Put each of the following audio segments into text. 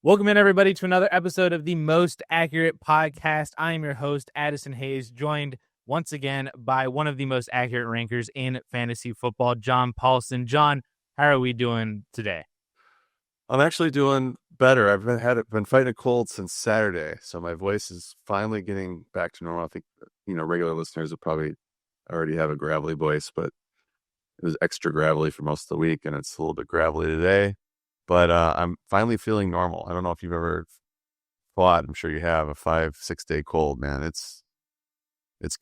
Welcome in, everybody, to another episode of the Most Accurate Podcast. I am your host, Addison Hayes, joined once again by one of the most accurate rankers in fantasy football, John Paulson. John, how are we doing today? I'm actually doing better. I've been fighting a cold since Saturday, so my voice is finally getting back to normal. I think regular listeners will probably already have a gravelly voice, but it was extra gravelly for most of the week, and it's a little bit gravelly today. But I'm finally feeling normal. I don't know if you've ever fought. I'm sure you have a 5-6 day cold, man. It's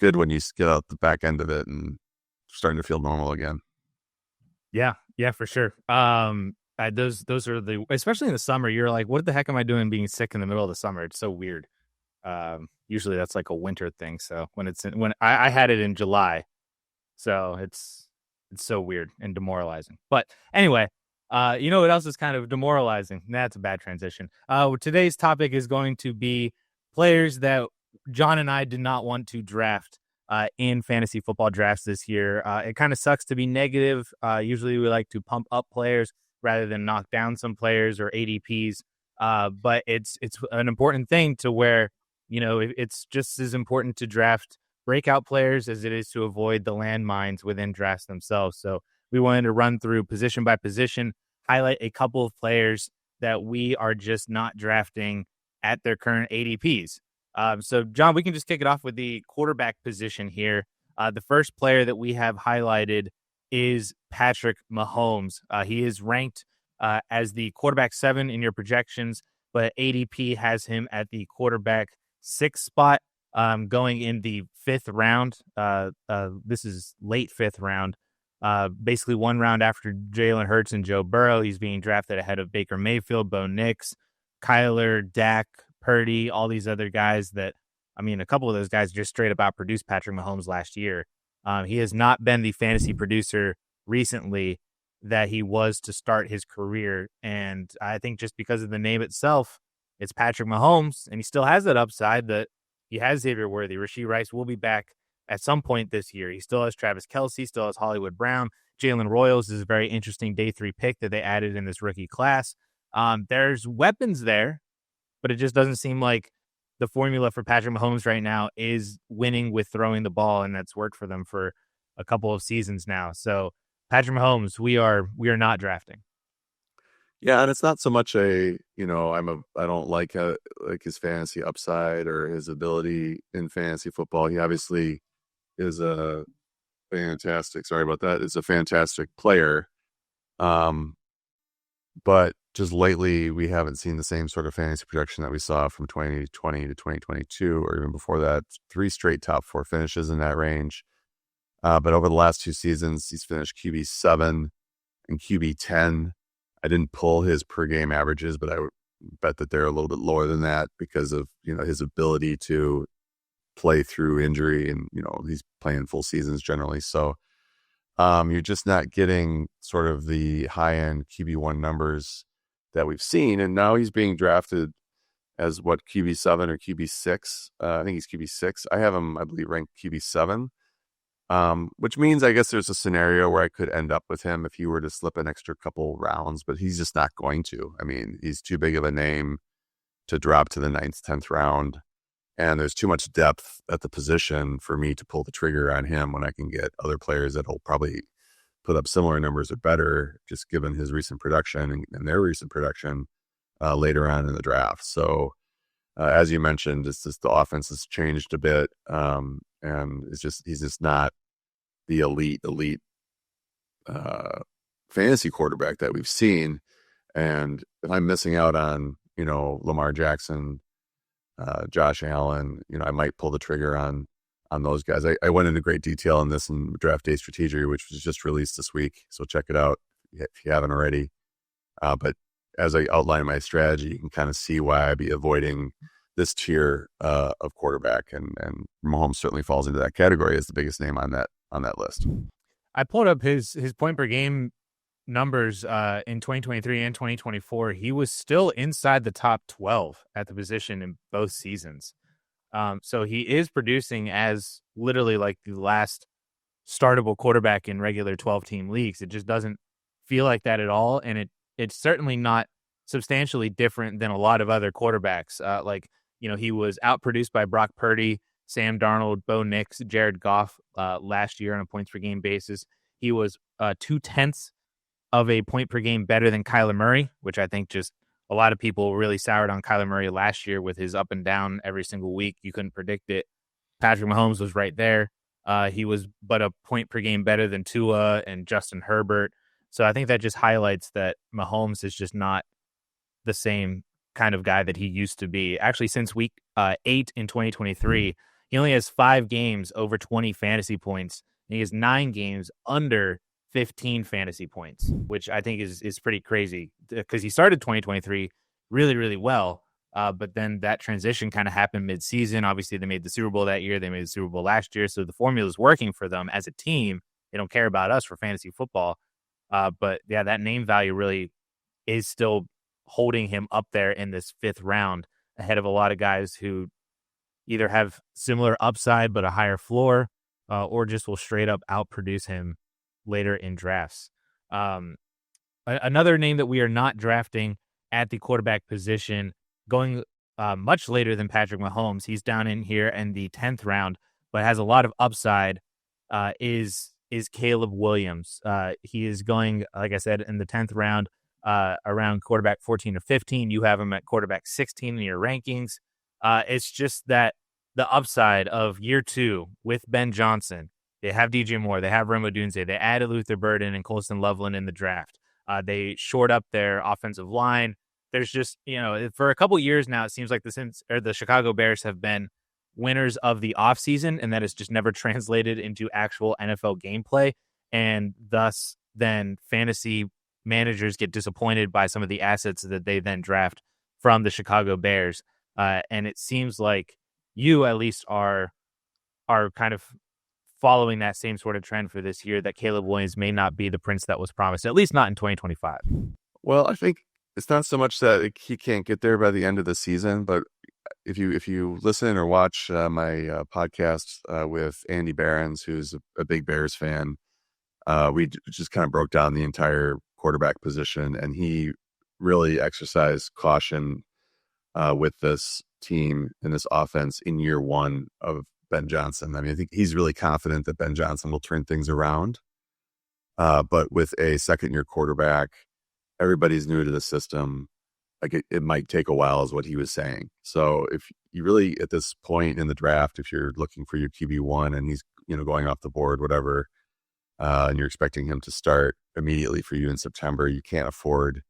good when you get out the back end of it and starting to feel normal again. Yeah, for sure. Those are especially in the summer. You're like, what the heck am I doing being sick in the middle of the summer? It's so weird. Usually that's like a winter thing. So when I had it in July, so it's so weird and demoralizing. But anyway, you know what else is kind of demoralizing? That's a bad transition. Today's topic is going to be players that John and I did not want to draft in fantasy football drafts this year. It kind of sucks to be negative. Usually we like to pump up players rather than knock down some players or ADPs. But it's an important thing to where, it's just as important to draft breakout players as it is to avoid the landmines within drafts themselves. So we wanted to run through position by position, highlight a couple of players that we are just not drafting at their current ADPs. So, John, we can just kick it off with the quarterback position here. The first player that we have highlighted is Patrick Mahomes. He is ranked as the quarterback 7 in your projections, but ADP has him at the quarterback 6 spot. Going in the 5th round. This is late 5th round. Basically 1 round after Jalen Hurts and Joe Burrow. He's being drafted ahead of Baker Mayfield, Bo Nix, Kyler, Dak, Purdy, all these other guys that, a couple of those guys just straight up outproduced Patrick Mahomes last year. He has not been the fantasy producer recently that he was to start his career. And I think just because of the name itself, it's Patrick Mahomes, and he still has that upside that he has Xavier Worthy. Rashee Rice will be back at some point this year. He still has Travis Kelce, still has Hollywood Brown. Jalen Royals is a very interesting day 3 pick that they added in this rookie class. There's weapons there, but it just doesn't seem like the formula for Patrick Mahomes right now is winning with throwing the ball, and that's worked for them for a couple of seasons now. So Patrick Mahomes, we are not drafting. Yeah, and it's not so much I don't like his fantasy upside or his ability in fantasy football. He obviously is a fantastic player. But just lately we haven't seen the same sort of fantasy production that we saw from 2020 to 2022, or even before that. 3 straight top 4 finishes in that range. But over the last 2 seasons, he's finished QB 7 and QB 10. I didn't pull his per game averages, but I would bet that they're a little bit lower than that because of, his ability to play through injury, and, he's playing full seasons generally. So you're just not getting sort of the high end QB1 numbers that we've seen. And now he's being drafted as QB7 or QB6. I think he's QB6. I have him, I believe, ranked QB7. Which means I guess there's a scenario where I could end up with him if he were to slip an extra couple rounds, but he's just not going to. He's too big of a name to drop to the 9th, 10th round. And there's too much depth at the position for me to pull the trigger on him when I can get other players that'll probably put up similar numbers or better, just given his recent production and their recent production later on in the draft. So as you mentioned, it's just the offense has changed a bit. And he's just not the elite fantasy quarterback that we've seen. And if I'm missing out on, Lamar Jackson, Josh Allen, I might pull the trigger on those guys. I went into great detail in this in Draft Day Strategy, which was just released this week. So check it out if you haven't already. But as I outline my strategy, you can kind of see why I'd be avoiding this tier of quarterback, and Mahomes certainly falls into that category as the biggest name on that list. I pulled up his point per game numbers in 2023 and 2024. He was still inside the top 12 at the position in both seasons. So he is producing as literally like the last startable quarterback in regular 12-team leagues. It just doesn't feel like that at all, and it's certainly not substantially different than a lot of other quarterbacks. He was outproduced by Brock Purdy, Sam Darnold, Bo Nix, Jared Goff last year on a points per game basis. He was 2/10 of a point per game better than Kyler Murray, which I think just a lot of people really soured on Kyler Murray last year with his up and down every single week. You couldn't predict it. Patrick Mahomes was right there. He was but a point per game better than Tua and Justin Herbert. So I think that just highlights that Mahomes is just not the same kind of guy that he used to be. Actually, since week 8 in 2023, he only has 5 games over 20 fantasy points. And he has 9 games under 15 fantasy points, which I think is pretty crazy because he started 2023 really, really well. But then that transition kind of happened mid-season. Obviously, they made the Super Bowl that year. They made the Super Bowl last year. So the formula is working for them as a team. They don't care about us for fantasy football. But yeah, that name value really is still holding him up there in this 5th round ahead of a lot of guys who either have similar upside but a higher floor or just will straight up outproduce him later in drafts. Another name that we are not drafting at the quarterback position going much later than Patrick Mahomes. He's down in here in the 10th round, but has a lot of upside is Caleb Williams. He is going, like I said, in the 10th round around quarterback 14 or 15. You have him at quarterback 16 in your rankings. It's just that the upside of year 2 with Ben Johnson. They have DJ Moore. They have Rome Odunze. They added Luther Burden and Colston Loveland in the draft. They shored up their offensive line. There's just, for a couple years now, it seems like the Chicago Bears have been winners of the offseason, and that has just never translated into actual NFL gameplay. And thus, then fantasy managers get disappointed by some of the assets that they then draft from the Chicago Bears. And it seems like you at least are kind of following that same sort of trend for this year, that Caleb Williams may not be the prince that was promised, at least not in 2025. Well, I think it's not so much that he can't get there by the end of the season, but if you listen or watch my podcast with Andy Behrens, who's a big Bears fan, we just kind of broke down the entire quarterback position, and he really exercised caution with this team and this offense in year 1 of Ben Johnson. I mean, I think he's really confident that Ben Johnson will turn things around. But with a second-year quarterback, everybody's new to the system. Like it might take a while, is what he was saying. So if you really, at this point in the draft, if you're looking for your QB1 and he's going off the board, whatever, and you're expecting him to start immediately for you in September, you can't afford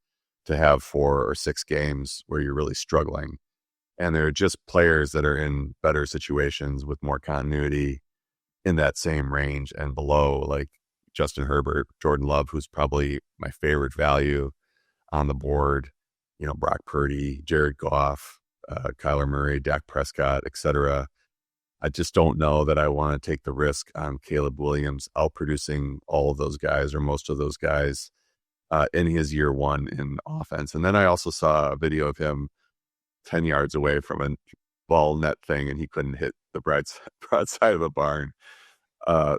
to have 4 or 6 games where you're really struggling. And there are just players that are in better situations with more continuity in that same range and below, like Justin Herbert, Jordan Love, who's probably my favorite value on the board, Brock Purdy, Jared Goff, Kyler Murray, Dak Prescott, etc. I just don't know that I want to take the risk on Caleb Williams outproducing all of those guys or most of those guys in his year 1 in offense. And then I also saw a video of him 10 yards away from a ball net thing, and he couldn't hit the broadside of a barn.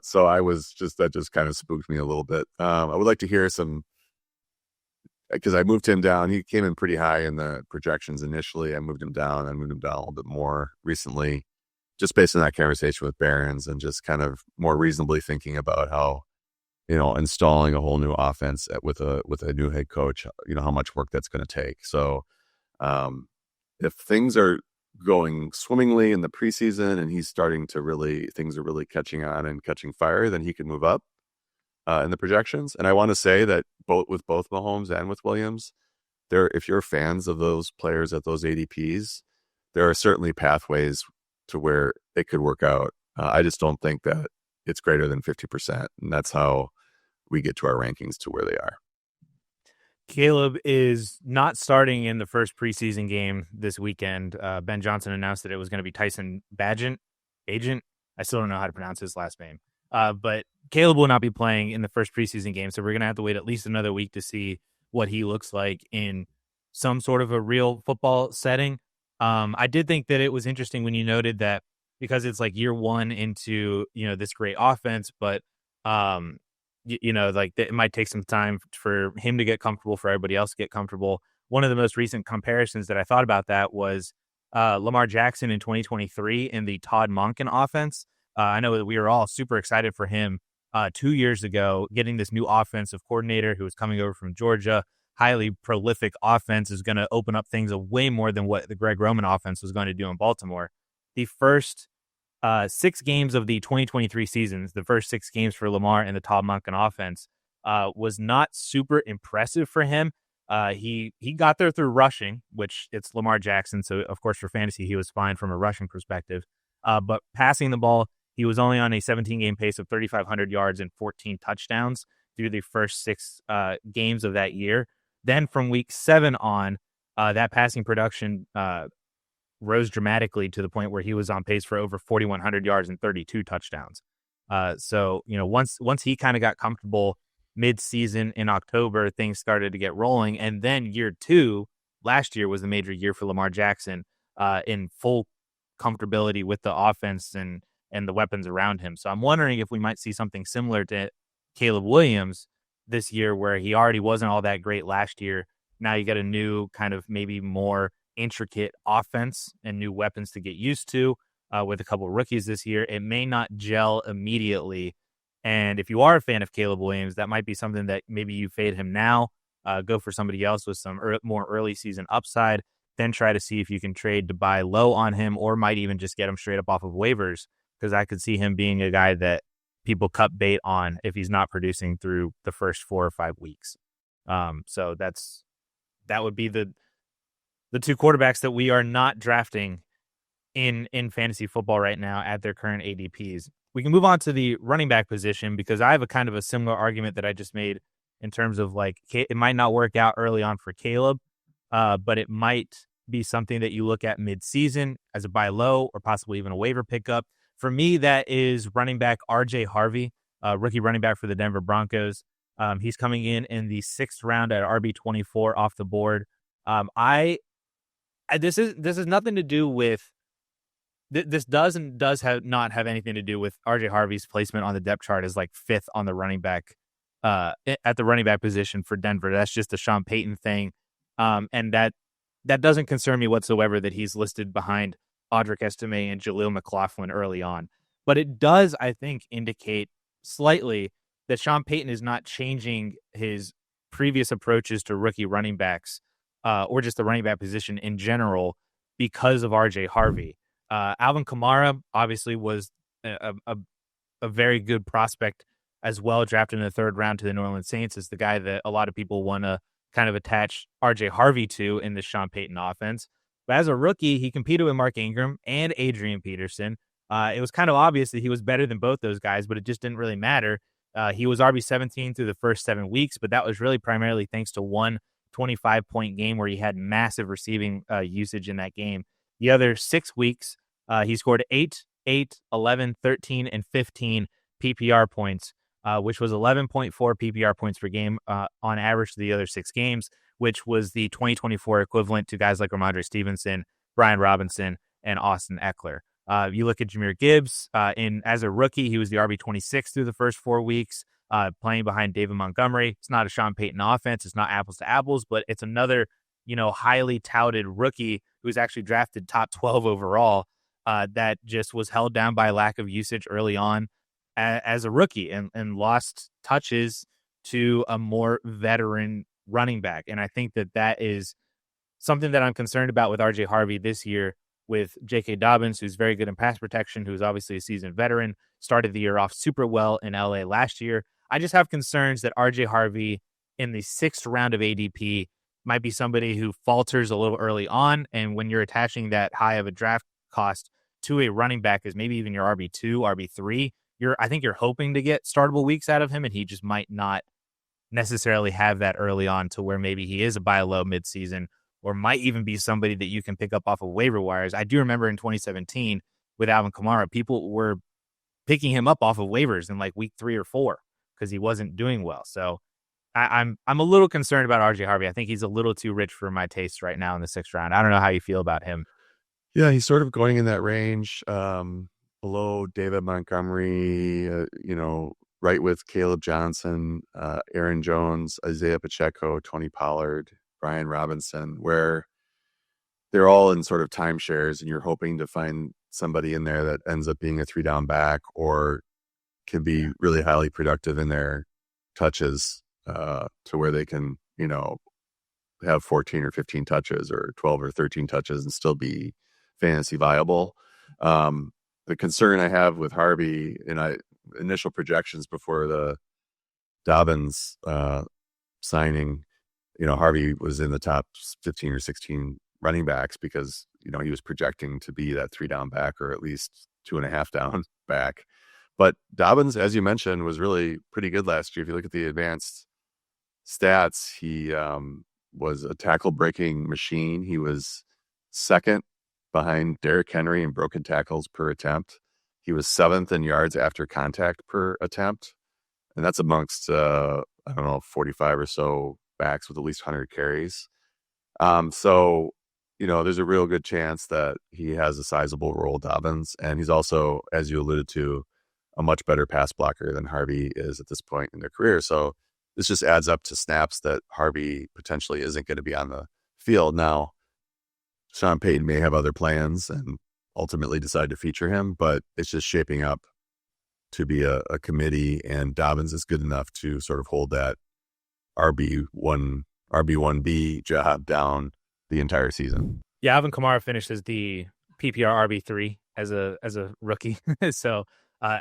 So that just kind of spooked me a little bit. I would like to hear some, because I moved him down. He came in pretty high in the projections initially. I moved him down a little bit more recently, just based on that conversation with Behrens and just kind of more reasonably thinking about how, installing a whole new offense with a new head coach, how much work that's going to take. So, if things are going swimmingly in the preseason and he's starting to things are really catching on and catching fire, then he can move up in the projections. And I want to say that with both Mahomes and with Williams, if you're fans of those players at those ADPs, there are certainly pathways to where it could work out. I just don't think that it's greater than 50%. And that's how we get to our rankings to where they are. Caleb is not starting in the first preseason game this weekend. Ben Johnson announced that it was going to be Tyson Bagent. I still don't know how to pronounce his last name. But Caleb will not be playing in the first preseason game, so we're going to have to wait at least another week to see what he looks like in some sort of a real football setting. I did think that it was interesting when you noted that because it's like year 1 into, this great offense, but it might take some time for him to get comfortable, for everybody else to get comfortable. one of the most recent comparisons that I thought about that was Lamar Jackson in 2023 in the Todd Monken offense. I know that we were all super excited for him 2 years ago, getting this new offensive coordinator who was coming over from Georgia. Highly prolific offense is going to open up things way more than what the Greg Roman offense was going to do in Baltimore. The first 6 games of the 2023 seasons, the first 6 games for Lamar and the Todd Monken offense, was not super impressive for him. He got there through rushing, which it's Lamar Jackson, so of course for fantasy he was fine from a rushing perspective. But passing the ball, he was only on a 17-game pace of 3,500 yards and 14 touchdowns through the first 6 games of that year. Then from week 7 on, that passing production rose dramatically to the point where he was on pace for over 4,100 yards and 32 touchdowns. So, once he kind of got comfortable mid-season in October, things started to get rolling. And then year 2, last year was the major year for Lamar Jackson in full comfortability with the offense and the weapons around him. So I'm wondering if we might see something similar to Caleb Williams this year, where he already wasn't all that great last year. Now you got a new kind of maybe more intricate offense and new weapons to get used to with a couple of rookies this year. It may not gel immediately. And if you are a fan of Caleb Williams, that might be something that maybe you fade him now, go for somebody else with some more early season upside, then try to see if you can trade to buy low on him, or might even just get him straight up off of waivers, because I could see him being a guy that people cut bait on if he's not producing through the first 4 or 5 weeks. So that would be the 2 quarterbacks that we are not drafting in fantasy football right now at their current ADPs. We can move on to the running back position, because I have a kind of a similar argument that I just made in terms of like it might not work out early on for Caleb, but it might be something that you look at mid-season as a buy low or possibly even a waiver pickup. For me, that is running back RJ Harvey, rookie running back for the Denver Broncos. He's coming in the 6th round at RB24 off the board. This is nothing to do with this does not have anything to do with RJ Harvey's placement on the depth chart as like 5th on the running back at the running back position for Denver. That's just a Sean Payton thing, and that doesn't concern me whatsoever that he's listed behind Audric Estime and Jaleel McLaughlin early on. But it does, I think, indicate slightly that Sean Payton is not changing his previous approaches to rookie running backs or just the running back position in general because of RJ Harvey. Alvin Kamara obviously was a very good prospect as well, drafted in the 3rd round to the New Orleans Saints, is the guy that a lot of people want to kind of attach RJ Harvey to in the Sean Payton offense. But as a rookie, he competed with Mark Ingram and Adrian Peterson. It was kind of obvious that he was better than both those guys, but it just didn't really matter. He was RB17 through the first 7 weeks, but that was really primarily thanks to one 25-point game where he had massive receiving usage in that game. The other 6 weeks, he scored 8, 11, 13, and 15 PPR points, which was 11.4 PPR points per game on average to the other 6 games, which was the 2024 equivalent to guys like Ramondre Stevenson, Brian Robinson, and Austin Eckler. You look at Jahmyr Gibbs, as a rookie, he was the RB26 through the first 4 weeks, playing behind David Montgomery. It's not a Sean Payton offense. It's not apples to apples, but it's another, highly touted rookie who's actually drafted top 12 overall that just was held down by lack of usage early on as a rookie and lost touches to a more veteran running back. And I think that is something that I'm concerned about with RJ Harvey this year, with J.K. Dobbins, who's very good in pass protection, who's obviously a seasoned veteran, started the year off super well in LA last year. I just have concerns that RJ Harvey in the 6th round of ADP might be somebody who falters a little early on. And when you're attaching that high of a draft cost to a running back as maybe even your RB2, RB3, I think you're hoping to get startable weeks out of him, and he just might not necessarily have that early on, to where maybe he is a buy low midseason, or might even be somebody that you can pick up off of waiver wires. I do remember in 2017 with Alvin Kamara, people were picking him up off of waivers in like week 3 or 4 because he wasn't doing well. So I'm a little concerned about RJ Harvey. I think he's a little too rich for my taste right now in the 6th round. I don't know how you feel about him. Yeah, he's sort of going in that range below David Montgomery, right with Caleb Johnson, Aaron Jones, Isaiah Pacheco, Tony Pollard. Brian Robinson, where they're all in sort of timeshares, and you're hoping to find somebody in there that ends up being a 3-down back or can be really highly productive in their touches to where they can, have 14 or 15 touches or 12 or 13 touches and still be fantasy viable. The concern I have with Harvey and initial projections before the Dobbins signing, Harvey was in the top 15 or 16 running backs because, he was projecting to be that 3-down back or at least 2.5 down back. But Dobbins, as you mentioned, was really pretty good last year. If you look at the advanced stats, he was a tackle breaking machine. He was second behind Derrick Henry in broken tackles per attempt. He was 7th in yards after contact per attempt. And that's amongst, 45 or so backs with at least 100 carries. So, there's a real good chance that he has a sizable role, Dobbins. And he's also, as you alluded to, a much better pass blocker than Harvey is at this point in their career. So this just adds up to snaps that Harvey potentially isn't going to be on the field. Now, Sean Payton may have other plans and ultimately decide to feature him, but it's just shaping up to be a committee, and Dobbins is good enough to sort of hold that RB1B job down the entire season. Yeah, Alvin Kamara finished as the PPR RB3 as a rookie. So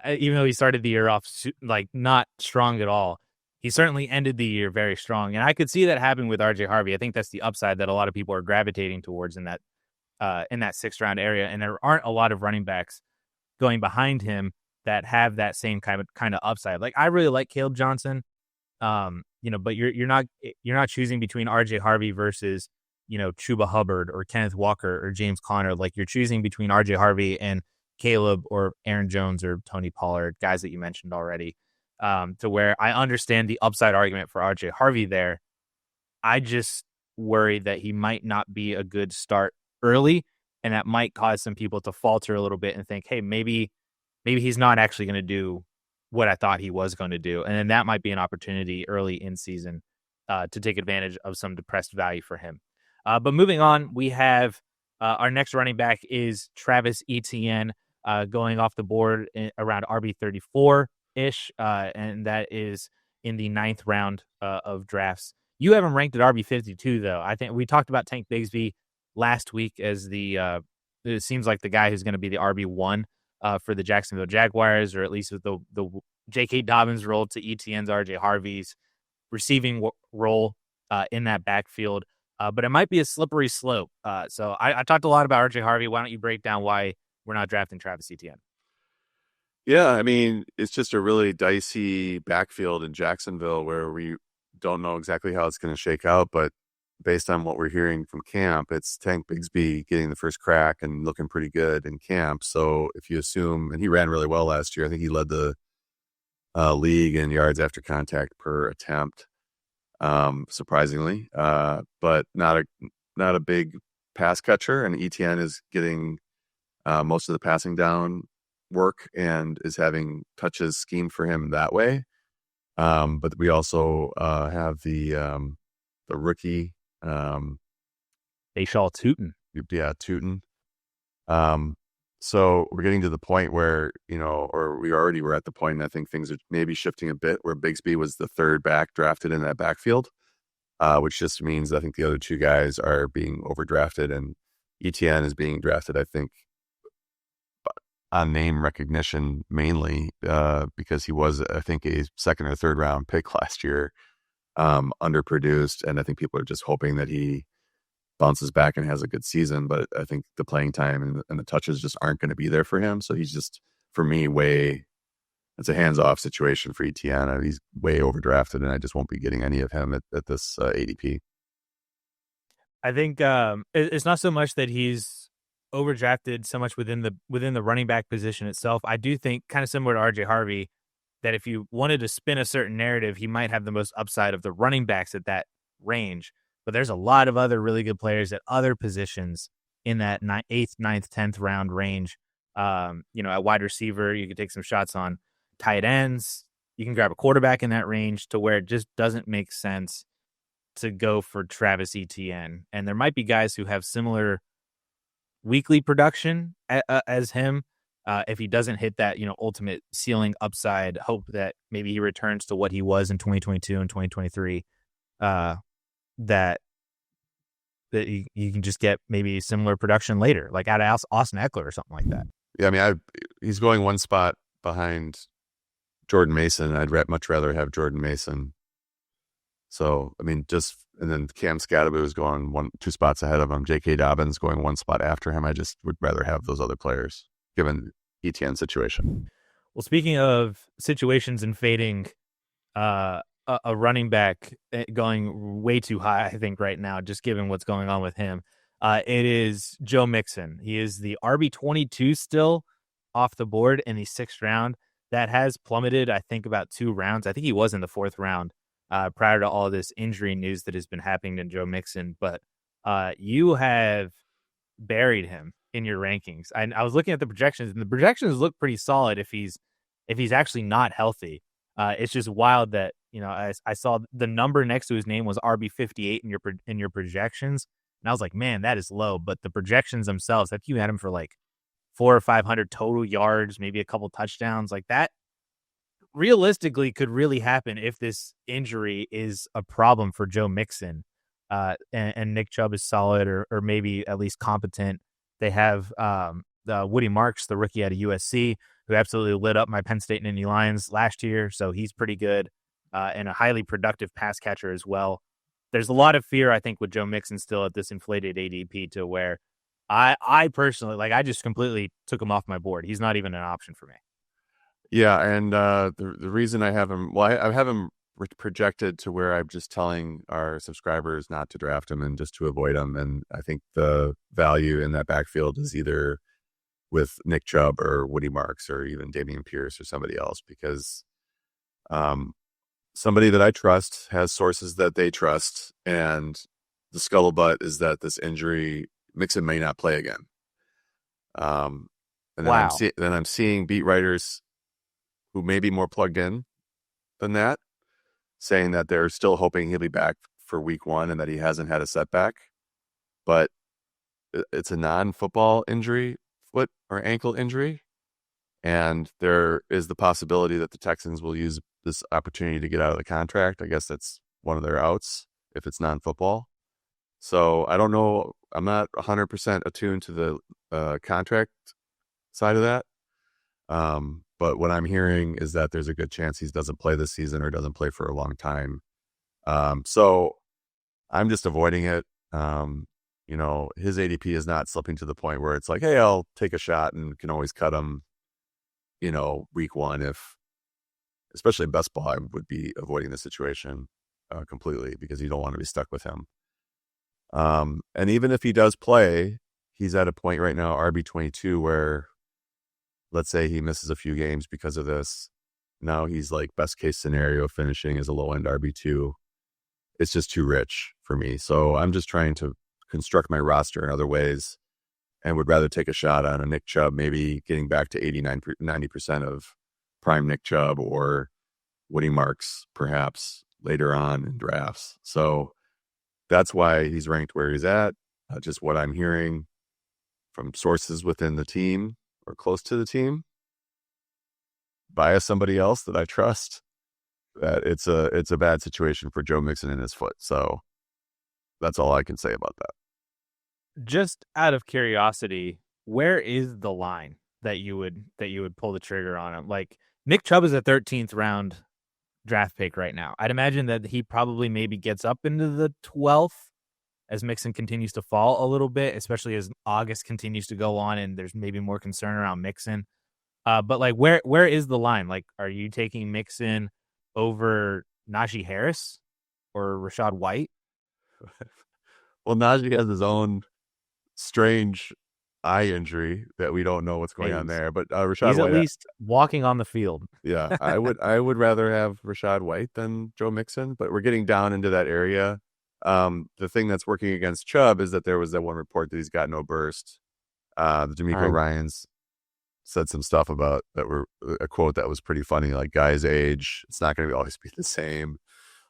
even though he started the year off like not strong at all, he certainly ended the year very strong. And I could see that happening with RJ Harvey. I think that's the upside that a lot of people are gravitating towards in that 6th round area. And there aren't a lot of running backs going behind him that have that same kind of upside. Like I really like Caleb Johnson, but you're not choosing between RJ Harvey versus Chuba Hubbard or Kenneth Walker or James Conner. Like you're choosing between RJ Harvey and Caleb or Aaron Jones or Tony Pollard, guys that you mentioned already. To where I understand the upside argument for RJ Harvey there. I just worry that he might not be a good start early, and that might cause some people to falter a little bit and think, hey, maybe he's not actually going to do what I thought he was going to do. And then that might be an opportunity early in season to take advantage of some depressed value for him. But moving on, we have our next running back is Travis Etienne going off the board around RB34-ish, and that is in the 9th round of drafts. You have him ranked at RB52, though. I think we talked about Tank Bigsby last week as it seems like the guy who's going to be the RB1 for the Jacksonville Jaguars, or at least with the J.K. Dobbins role to Etienne's RJ Harvey's receiving role in that backfield. But it might be a slippery slope. So I talked a lot about RJ Harvey. Why don't you break down why we're not drafting Travis Etienne? Yeah, I mean, it's just a really dicey backfield in Jacksonville where we don't know exactly how it's going to shake out. But based on what we're hearing from camp, it's Tank Bigsby getting the first crack and looking pretty good in camp. So if you assume, and he ran really well last year, I think he led the league in yards after contact per attempt, surprisingly, but not a big pass catcher. And Etienne is getting most of the passing down work and is having touches schemed for him that way. But we also have the rookie. Bashaw Tootin. Yeah, Tootin. So we're getting to the point where, or we already were at the point, and I think things are maybe shifting a bit, where Bigsby was the 3rd back drafted in that backfield, which just means I think the other 2 guys are being overdrafted, and Etienne is being drafted, I think, on name recognition mainly, because he was, I think, a 2nd or 3rd round pick last year, underproduced, and I think people are just hoping that he bounces back and has a good season. But I think the playing time and the touches just aren't going to be there for him. So he's just, for me, it's a hands-off situation for Etienne. He's way overdrafted, and I just won't be getting any of him at this ADP. I think it's not so much that he's overdrafted so much within the running back position itself. I do think, kind of similar to RJ Harvey, that if you wanted to spin a certain narrative, he might have the most upside of the running backs at that range. But there's a lot of other really good players at other positions in that 8th, 9th, 10th round range. At wide receiver, you could take some shots on tight ends. You can grab a quarterback in that range, to where it just doesn't make sense to go for Travis Etienne, and there might be guys who have similar weekly production as him. If he doesn't hit that, ultimate ceiling upside, hope that maybe he returns to what he was in 2022 and 2023. That you can just get maybe similar production later, like out of Austin Eckler or something like that. Yeah, I mean, he's going one spot behind Jordan Mason. I'd much rather have Jordan Mason. So, I mean, and then Cam Scatterby is going 2 spots ahead of him. J.K. Dobbins going 1 spot after him. I just would rather have those other players, given Etienne's situation. Well, speaking of situations and fading, a running back going way too high, I think, right now, just given what's going on with him. It is Joe Mixon. He is the RB22 still off the board in the 6th round. That has plummeted, I think, about 2 rounds. I think he was in the 4th round prior to all this injury news that has been happening to Joe Mixon. But you have buried him in your rankings. I was looking at the projections, and the projections look pretty solid if he's actually not healthy. It's just wild that, I saw the number next to his name was RB58 in your projections. And I was like, man, that is low. But the projections themselves, that you had him for like 400 or 500 total yards, maybe a couple touchdowns, like that realistically could really happen if this injury is a problem for Joe Mixon. And Nick Chubb is solid or maybe at least competent. They have Woody Marks, the rookie out of USC, who absolutely lit up my Penn State Nittany Lions last year. So he's pretty good and a highly productive pass catcher as well. There's a lot of fear, I think, with Joe Mixon still at this inflated ADP to where I personally, I just completely took him off my board. He's not even an option for me. Yeah, and the reason I have him, I have him projected to where I'm just telling our subscribers not to draft him and just to avoid him. And I think the value in that backfield is either with Nick Chubb or Woody Marks or even Dameon Pierce or somebody else, because somebody that I trust has sources that they trust, and the scuttlebutt is that this injury, Mixon may not play again. And then I'm seeing beat writers who may be more plugged in than that, saying that they're still hoping he'll be back for week 1 and that he hasn't had a setback. But it's a non-football injury, foot or ankle injury. And there is the possibility that the Texans will use this opportunity to get out of the contract. I guess that's one of their outs if it's non-football. So I don't know. I'm not 100% attuned to the contract side of that. But what I'm hearing is that there's a good chance he doesn't play this season or doesn't play for a long time. So I'm just avoiding it. His ADP is not slipping to the point where it's like, hey, I'll take a shot and can always cut him, week 1. Especially in best ball, I would be avoiding the situation completely because you don't want to be stuck with him. And even if he does play, he's at a point right now, RB22, where let's say he misses a few games because of this. Now he's like best case scenario finishing as a low end RB2. It's just too rich for me. So I'm just trying to construct my roster in other ways and would rather take a shot on a Nick Chubb, maybe getting back to 90% of prime Nick Chubb, or Woody Marks perhaps later on in drafts. So that's why he's ranked where he's at. Just what I'm hearing from sources within the team or close to the team, via somebody else that I trust, that it's a bad situation for Joe Mixon in his foot. So that's all I can say about that. Just out of curiosity, where is the line that you would pull the trigger on him? Like, Nick Chubb is a 13th round draft pick right now. I'd imagine that he probably maybe gets up into the 12th as Mixon continues to fall a little bit, especially as August continues to go on and there's maybe more concern around Mixon. But like, where is the line? Like, are you taking Mixon over Najee Harris or Rachaad White? Well, Najee has his own strange eye injury that we don't know what's going on there. But Rachaad White, at least walking on the field. Yeah, I would rather have Rachaad White than Joe Mixon, but we're getting down into that area. The thing that's working against Chubb is that there was that one report that he's got no burst. The D'Amico Ryans said some stuff about that, were a quote that was pretty funny, like, guys age, it's not going to always be the same.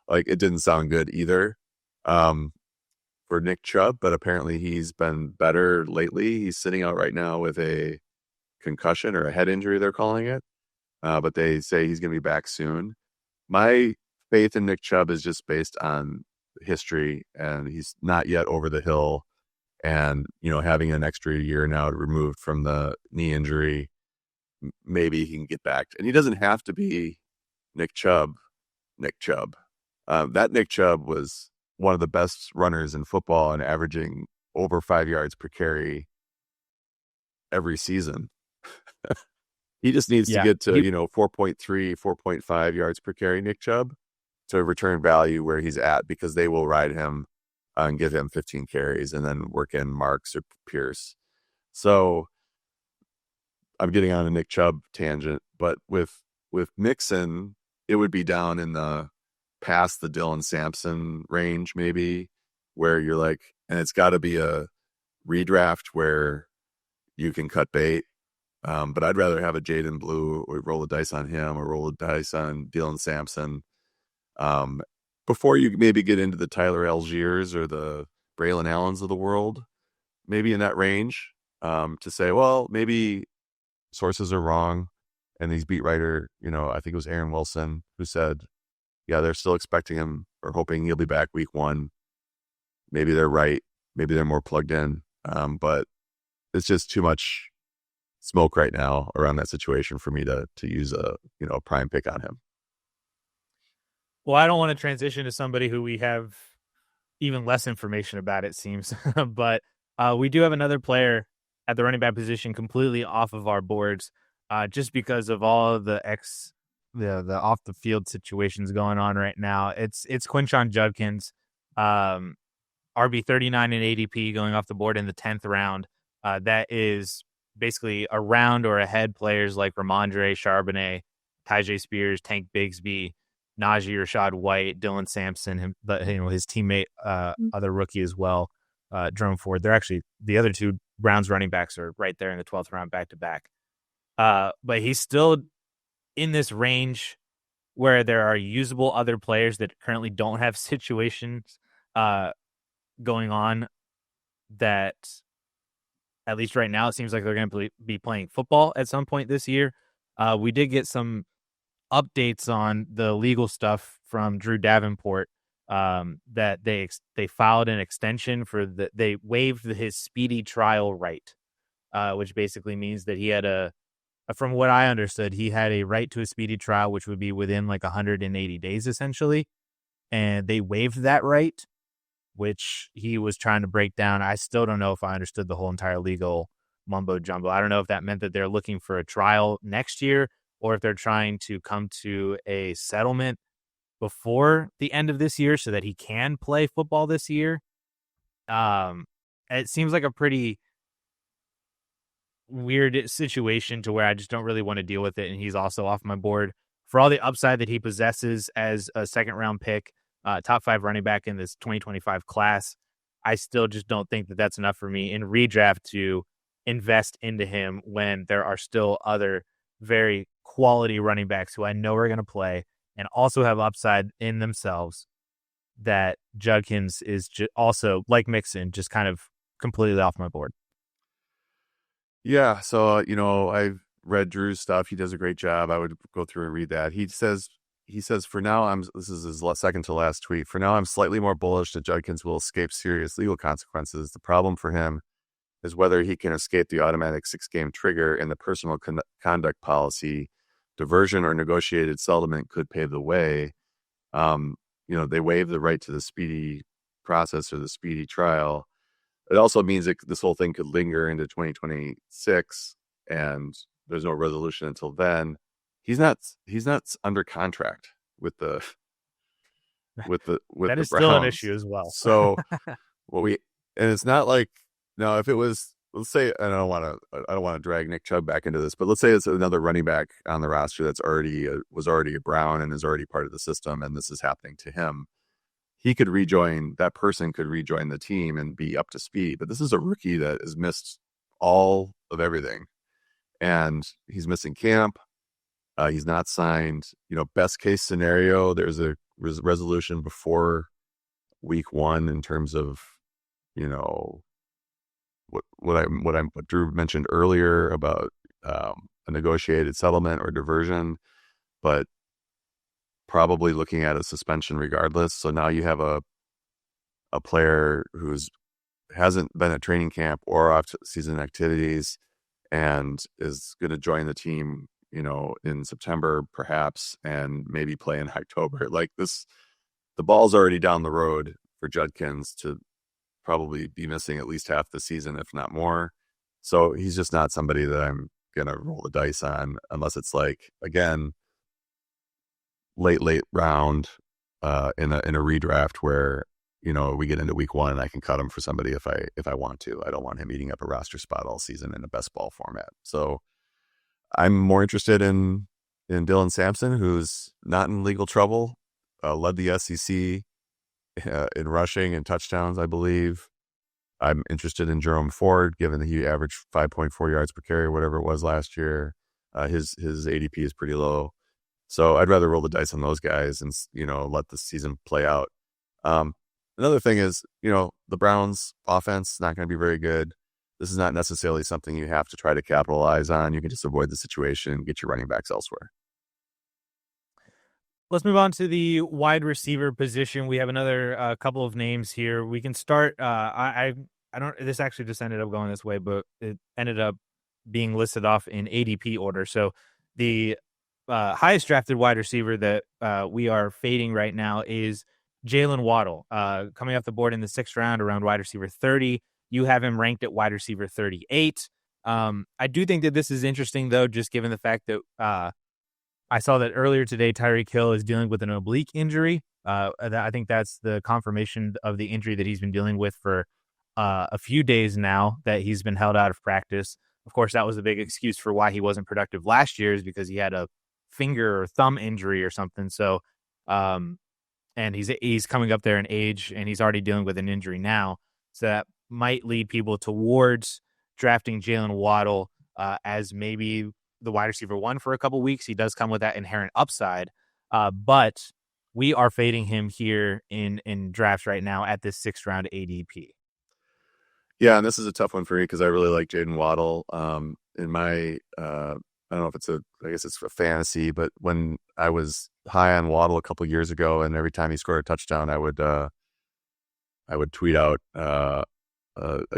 Like, it didn't sound good either. um, for Nick Chubb, but apparently he's been better lately. He's sitting out right now with a concussion or a head injury, they're calling it. But they say he's going to be back soon. My faith in Nick Chubb is just based on history, and he's not yet over the hill. And, having an extra year now removed from the knee injury, maybe he can get back. And he doesn't have to be Nick Chubb. That Nick Chubb was one of the best runners in football and averaging over 5 yards per carry every season. He just needs to get to, 4.3, 4.5 yards per carry, Nick Chubb, to return value where he's at, because they will ride him and give him 15 carries and then work in Marks or Pierce. So I'm getting on a Nick Chubb tangent, but with Mixon, it would be down in the past the Dylan Sampson range, maybe, where you're like, and it's got to be a redraft where you can cut bait. But I'd rather have a Jaden Blue or roll the dice on him or roll the dice on Dylan Sampson before you maybe get into the Tyler Algiers or the Braylon Allens of the world, maybe in that range, to say, well, maybe sources are wrong. And these beat writer, I think it was Aaron Wilson, who said, yeah, they're still expecting him or hoping he'll be back week 1. Maybe they're right. Maybe they're more plugged in. But it's just too much smoke right now around that situation for me to use a prime pick on him. Well, I don't want to transition to somebody who we have even less information about, it seems. But we do have another player at the running back position completely off of our boards, just because of all of the off the field situations going on right now. It's Quinshon Judkins, RB 39 in ADP, going off the board in the 10th round. That is basically around or ahead players like Ramondre, Charbonnet, Tyjae Spears, Tank Bigsby, Najee, Rashad White, Dylan Sampson, his teammate, other rookie as well, Jerome Ford. They're actually, the other two Browns running backs are right there in the 12th round back to back. But he's still in this range where there are usable other players that currently don't have situations going on that, at least right now, it seems like they're going to be playing football at some point this year. We did get some updates on the legal stuff from Drew Davenport, that they filed an extension they waived his speedy trial right, which basically means that he had from what I understood, he had a right to a speedy trial, which would be within like 180 days, essentially. And they waived that right, which he was trying to break down. I still don't know if I understood the whole entire legal mumbo jumbo. I don't know if that meant that they're looking for a trial next year, or if they're trying to come to a settlement before the end of this year so that he can play football this year. It seems like a pretty weird situation to where I just don't really want to deal with it. And he's also off my board for all the upside that he possesses as a 2nd round pick, top 5 running back in this 2025 class. I still just don't think that that's enough for me in redraft to invest into him when there are still other very quality running backs who I know are going to play and also have upside in themselves, that Judkins is also, like Mixon, just kind of completely off my board. Yeah, so I've read Drew's stuff. He does a great job. I would go through and read that. He says for now, this is his second to last tweet. For now, I'm slightly more bullish that Judkins will escape serious legal consequences. The problem for him is whether he can escape the automatic 6-game trigger in the personal conduct policy. Diversion or negotiated settlement could pave the way. They waive the right to the speedy process or the speedy trial. It also means that this whole thing could linger into 2026, and there's no resolution until then. He's not under contract with the that is Browns. Still an issue as well. So and it's not like, now if it was, let's say, I don't want to drag Nick Chubb back into this, but let's say it's another running back on the roster that's was already a Brown and is already part of the system, and this is happening to him. That person could rejoin the team and be up to speed. But this is a rookie that has missed all of everything. And he's missing camp. He's not signed. Best case scenario, there's a resolution before week one in terms of, you know, what Drew mentioned earlier about a negotiated settlement or diversion, but probably looking at a suspension regardless. So now you have a player who's hasn't been at training camp or off season activities and is going to join the team, you know, in September perhaps, and maybe play in October. Like this, the ball's already down the road for Judkins to probably be missing at least half the season, if not more. So he's just not somebody that I'm going to roll the dice on unless it's like, again, late round in a redraft where, you know, we get into week one and I can cut him for somebody if I want to. I don't want him eating up a roster spot all season in a best ball format. So I'm more interested in Dylan Sampson, who's not in legal trouble, led the SEC in rushing and touchdowns, I believe. I'm interested in Jerome Ford, given that he averaged 5.4 yards per carry, whatever it was last year. His ADP is pretty low. So I'd rather roll the dice on those guys and, you know, let the season play out. Another thing is, you know, the Browns offense not going to be very good. This is not necessarily something you have to try to capitalize on. You can just avoid the situation, get your running backs elsewhere. Let's move on to the wide receiver position. We have another couple of names here. We can start. I don't. This actually just ended up going this way, but it ended up being listed off in ADP order. So the highest drafted wide receiver that we are fading right now is Jaylen Waddle, coming off the board in the 6th round around wide receiver 30. You have him ranked at wide receiver 38. I do think that this is interesting, though, just given the fact that I saw that earlier today, Tyreek Hill is dealing with an oblique injury. I think that's the confirmation of the injury that he's been dealing with for a few days now, that he's been held out of practice. Of course, that was a big excuse for why he wasn't productive last year, is because he had a finger or thumb injury or something. So, and he's coming up there in age, and he's already dealing with an injury now. So that might lead people towards drafting Jaylen Waddle as maybe the wide receiver 1 for a couple weeks. He does come with that inherent upside, but we are fading him here in drafts right now at this 6th round ADP. Yeah, and this is a tough one for me because I really like Jaylen Waddle. In my, I don't know if I guess it's a fantasy, but when I was high on Waddle a couple years ago, and every time he scored a touchdown, I would tweet out a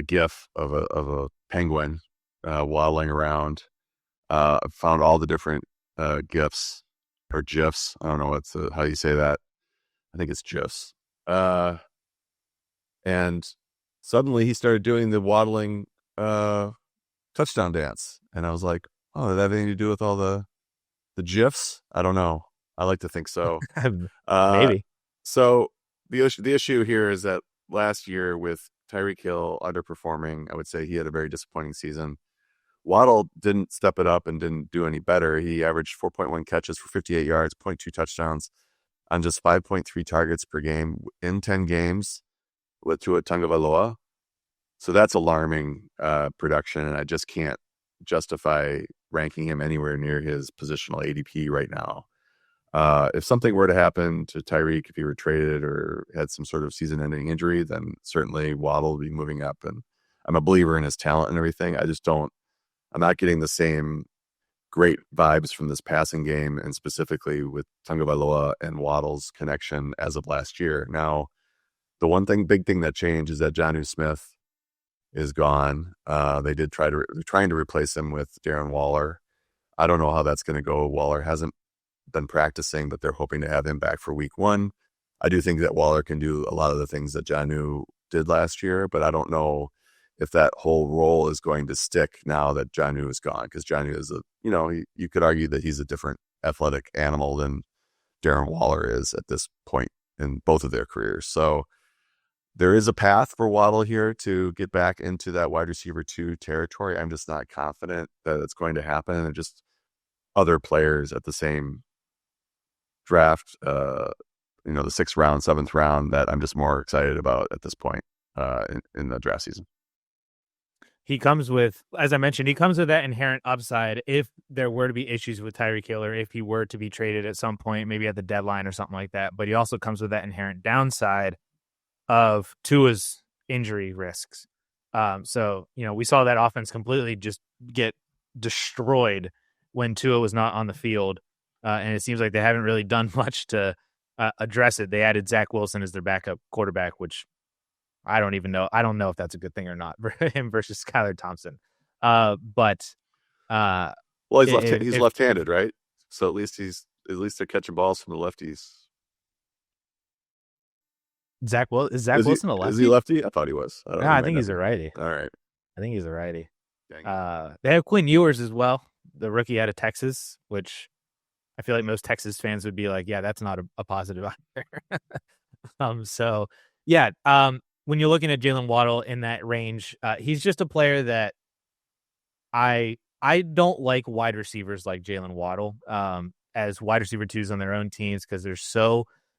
GIF of a penguin waddling around. Found all the different GIFs or GIFs. I don't know how you say that. I think it's GIFs. And suddenly he started doing the waddling touchdown dance, and I was like, "Oh, does that have anything to do with all the GIFs?" I don't know. I like to think so. Maybe. So the issue here is that last year, with Tyreek Hill underperforming, I would say he had a very disappointing season. Waddle didn't step it up and didn't do any better. He averaged 4.1 catches for 58 yards, 0.2 touchdowns on just 5.3 targets per game in 10 games with Tua Tagovailoa. So that's alarming production, and I just can't justify ranking him anywhere near his positional ADP right now. If something were to happen to Tyreek, if he were traded or had some sort of season-ending injury, then certainly Waddle would be moving up, and I'm a believer in his talent and everything. I'm not getting the same great vibes from this passing game, and specifically with Tagovailoa and Waddle's connection as of last year. Now, the big thing that changed is that Jonnu Smith is gone. They're trying to replace him with Darren Waller. I don't know how that's going to go. Waller hasn't been practicing, but they're hoping to have him back for week 1. I do think that Waller can do a lot of the things that Jonnu did last year, but I don't know if that whole role is going to stick now that Jonnu is gone, because Jonnu is you could argue that he's a different athletic animal than Darren Waller is at this point in both of their careers. So there is a path for Waddle here to get back into that wide receiver 2 territory. I'm just not confident that it's going to happen. And just other players at the same draft, the 6th round, 7th round, that I'm just more excited about at this point in the draft season. He comes with, as I mentioned, that inherent upside if there were to be issues with Tyreek Hill, or if he were to be traded at some point, maybe at the deadline or something like that. But he also comes with that inherent downside of Tua's injury risks. So, we saw that offense completely just get destroyed when Tua was not on the field. And it seems like they haven't really done much to address it. They added Zach Wilson as their backup quarterback, which I don't even know. I don't know if that's a good thing or not for him versus Skylar Thompson. But well, he's if left-handed, right? So at least they're catching balls from the lefties. Is Zach Wilson a lefty? Is he lefty? I thought he was. No, I think he's a righty. All right. I think he's a righty. They have Quinn Ewers as well, the rookie out of Texas, which I feel like most Texas fans would be like, yeah, that's not a positive either. So, yeah, when you're looking at Jaylen Waddle in that range, he's just a player that I don't like wide receivers like Jaylen Waddle as wide receiver twos on their own teams because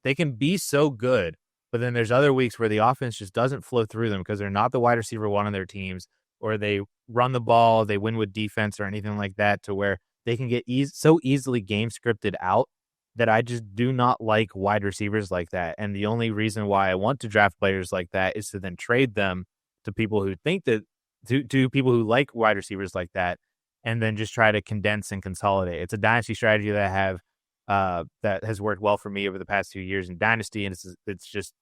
they can be so good, but then there's other weeks where the offense just doesn't flow through them because they're not the wide receiver one on their teams, or they run the ball, they win with defense or anything like that, to where they can get so easily game scripted out that I just do not like wide receivers like that. And the only reason why I want to draft players like that is to then trade them to people who think that to people who like wide receivers like that, and then just try to condense and consolidate. It's a dynasty strategy that I have that has worked well for me over the past few years in dynasty, and it's just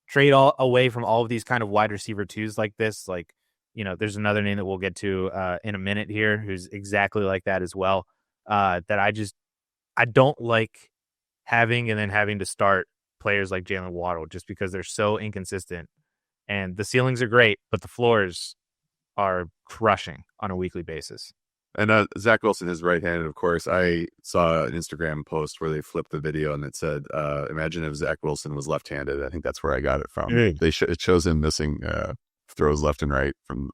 trade all away from all of these kind of wide receiver twos like this. Like, there's another name that we'll get to in a minute here who's exactly like that as well. That I don't like having and then having to start players like Jaylen Waddle just because they're so inconsistent, and the ceilings are great, but the floors are crushing on a weekly basis. And Zach Wilson is right-handed, of course. I saw an Instagram post where they flipped the video and it said, imagine if Zach Wilson was left-handed. I think that's where I got it from. It shows him missing throws left and right from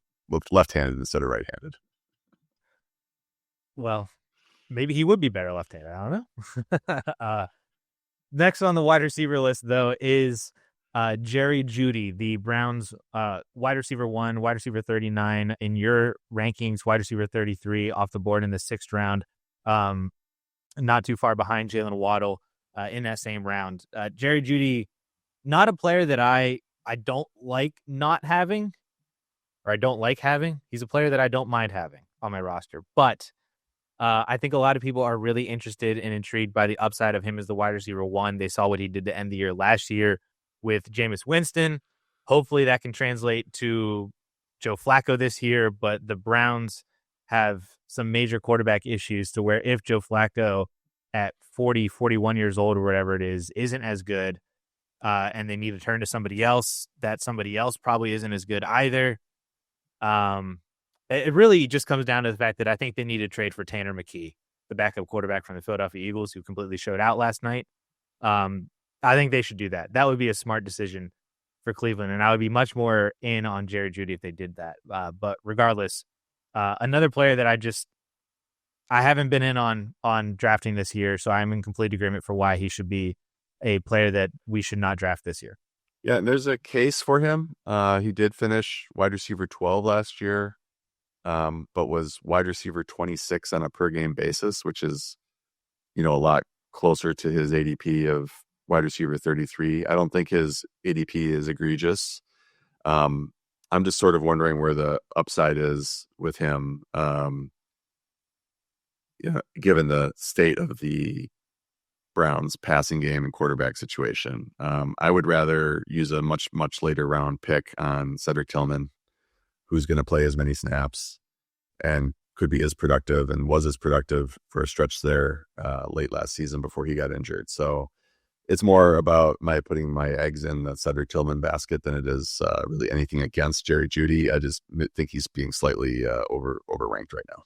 left-handed instead of right-handed. Well, maybe he would be better left-handed. I don't know. Next on the wide receiver list, though, is Jerry Jeudy, the Browns wide receiver 1, wide receiver 39 in your rankings, wide receiver 33 off the board in the 6th round. Not too far behind Jaylen Waddle in that same round. Jerry Jeudy, not a player that I don't like not having, or I don't like having. He's a player that I don't mind having on my roster. But I think a lot of people are really interested and intrigued by the upside of him as the wide receiver 1. They saw what he did to end the year last year with Jameis Winston. Hopefully that can translate to Joe Flacco this year, but the Browns have some major quarterback issues to where if Joe Flacco at 40, 41 years old or whatever it is, isn't as good, and they need to turn to somebody else, that somebody else probably isn't as good either. It really just comes down to the fact that I think they need to trade for Tanner McKee, the backup quarterback from the Philadelphia Eagles, who completely showed out last night. I think they should do that. That would be a smart decision for Cleveland, and I would be much more in on Jerry Jeudy if they did that. But regardless, another player that I haven't been in on drafting this year, so I'm in complete agreement for why he should be a player that we should not draft this year. Yeah, and there's a case for him. He did finish wide receiver 12 last year, but was wide receiver 26 on a per game basis, which is, a lot closer to his ADP of wide receiver 33. I don't think his ADP is egregious. I'm just sort of wondering where the upside is with him, given the state of the Browns passing game and quarterback situation. I would rather use a much, much later round pick on Cedric Tillman, who's going to play as many snaps and could be as productive and was as productive for a stretch there late last season before he got injured. So it's more about putting my eggs in the Cedric Tillman basket than it is really anything against Jerry Jeudy. I just think he's being slightly overranked right now.